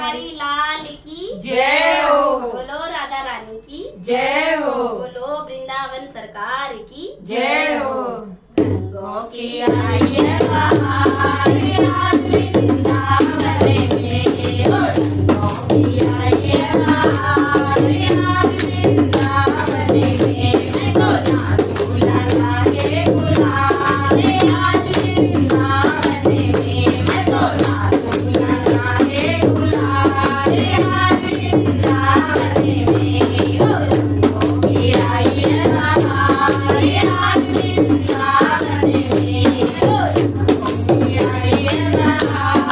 बिहारी लाल की जय हो। बोलो राधा रानी की जय हो। बोलो वृंदावन सरकार की जय हो। गंगों की आई है बहार आज वृंदावन में, गंगों की आई है बहार आज वृंदावन में, मैं तो नाचूं लगा के गुलाल आज वृंदावन में, मैं तो नाचूं लगा के गुलाल आज वृंदावन में, गंगों की आई है बहार आज वृंदावन में, गंगों की आई है बहार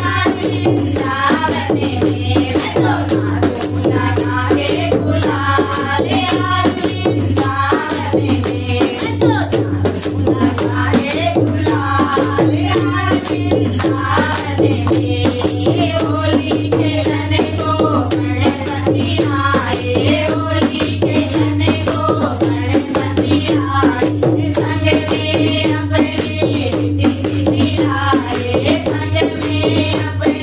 आज वृंदावन में, मैं तो नाचूं लगा के गुलाल आज वृंदावन में, मैं तो नाचूं लगा के गुलाल आज वृंदावन में, होली खेलने को गणपति आए, होली खेलने को गणपति आए, संग में अपनी दीदी आए, संग में अपनी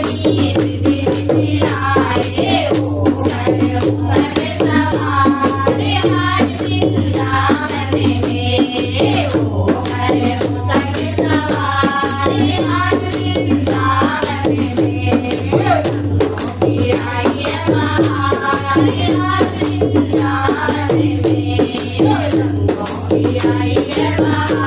दीदी आए, ओ घर सवार आज वृंदावन में, ओ घर सवार आज वृंदावन में, गंगों की आई है बहार आज वृंदावन में, गंगों की आई है बहार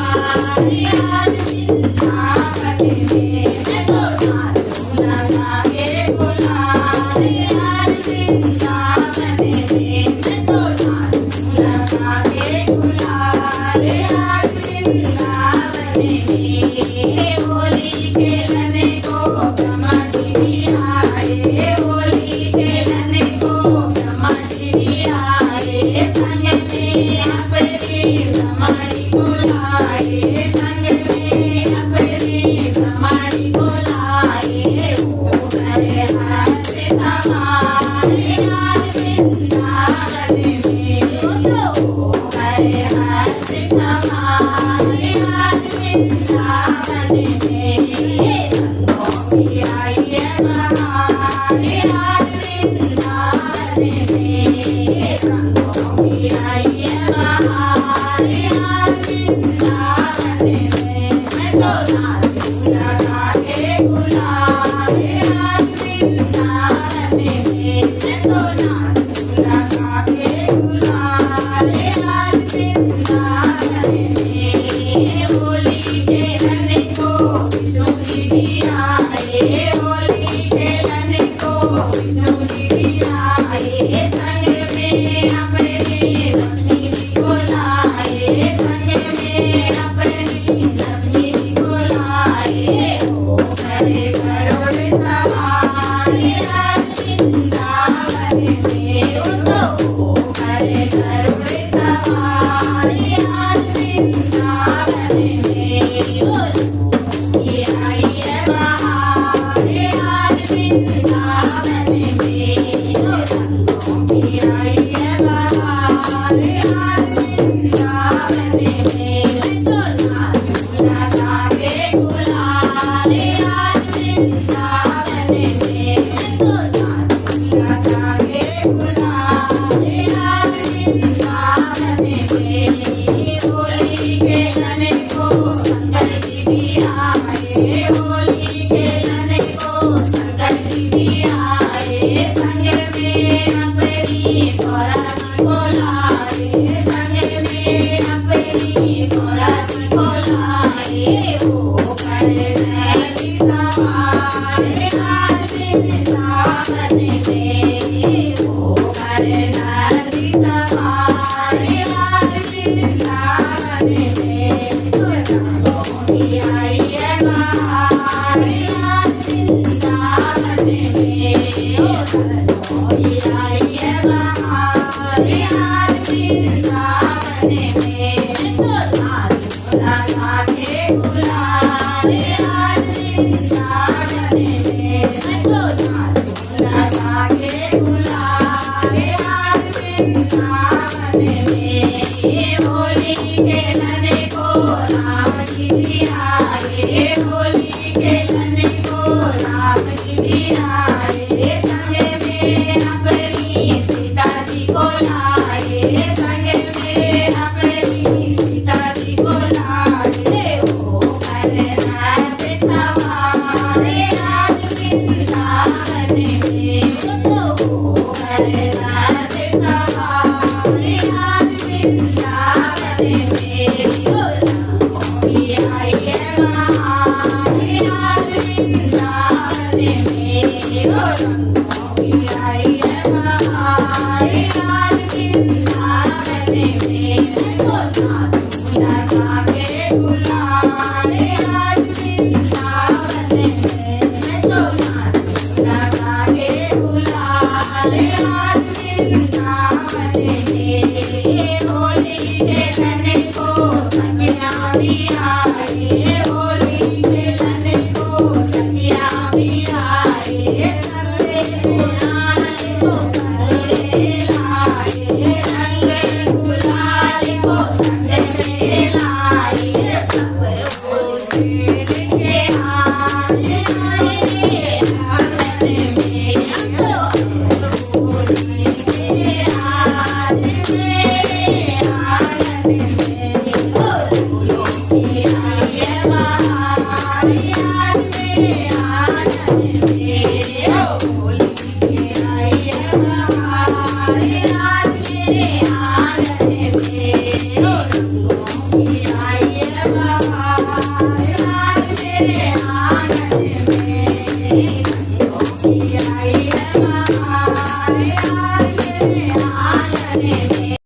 आज वृंदावन में, मैं तो नाचूं लगा के गुलाल आज वृंदावन में, मैं तो नाचूं लगा के गुलाल आज वृंदावन में, होली खेलने को समझी आए, होली खेलने को समझी आए, संग में अपनी समाड़ी को लाए, संग में अपनी समाड़ी को लाए, ओ घर हंस सवार आज वृंदावन में, ओ घर हंस सवार आज वृंदावन में, गंगों की आई है बहार आज वृंदावन में, गंगों की आई है बहार आज वृंदावन में, मैं तो नाचूं लगा के गुलाल आज वृंदावन में, मैं तो नाचूं लगा के गुलाल आज वृंदावन में, होली खेलने को विष्णु जी भी आए, होली खेलने को विष्णु जी भी आए, संग में अपनी लक्ष्मी जी को लाए, संग में अपनी लक्ष्मी जी को लाए, ओ करे गरुड़ सवार आज वृंदावन में, ओ करे गरुड़ सवार आज वृंदावन में, ये आई है बहार आज वृंदावन में, गंगों की आई है बहार आज वृंदावन में, मैं तो नाचूं लगा के गुलाल आज वृंदावन में, मैं तो नाचूं लगा के गुलाल आज वृंदावन में, होली खेलने को शंकर जी भी आए, होली खेलने को शंकर जी भी आए, संग में अपनी गौरा को लाए, संग में अपनी गौरा को लाए, ओ घर नदी सवार आज वृंदावन में, ओ घर नदी सवार आज वृंदावन में, गंगों की आई है बहार आज वृंदावन में, गंगों की आई है बहार आज वृंदावन में, मैं तो नाचूं लगा के गुलाल आज वृंदावन में, मैं तो नाचूं लगा के गुलाल आज वृंदावन में, होली खेलने को राम जी भी आए, होली खेलने को राम जी भी आए संग में अपनी सीता जी को लाए संग में अपनी सीता जी को लाए ओ करनाथ सवारे आज वृंदावन में ओ करनाथ सवारे आज वृंदावन में आई है महारे आज वृंदावन में आई है महारे आज वृंदावन में लगा के गुलाले आज वृंदावन में लगा के गुलाले आज वृंदावन में होली खेलने को सखिया भी आए होली खेलने को सखिया भी आए रंग गुलाल को संग लाए रंग गुलाल को संग में लाए सब बोल के आए आंगन में Oh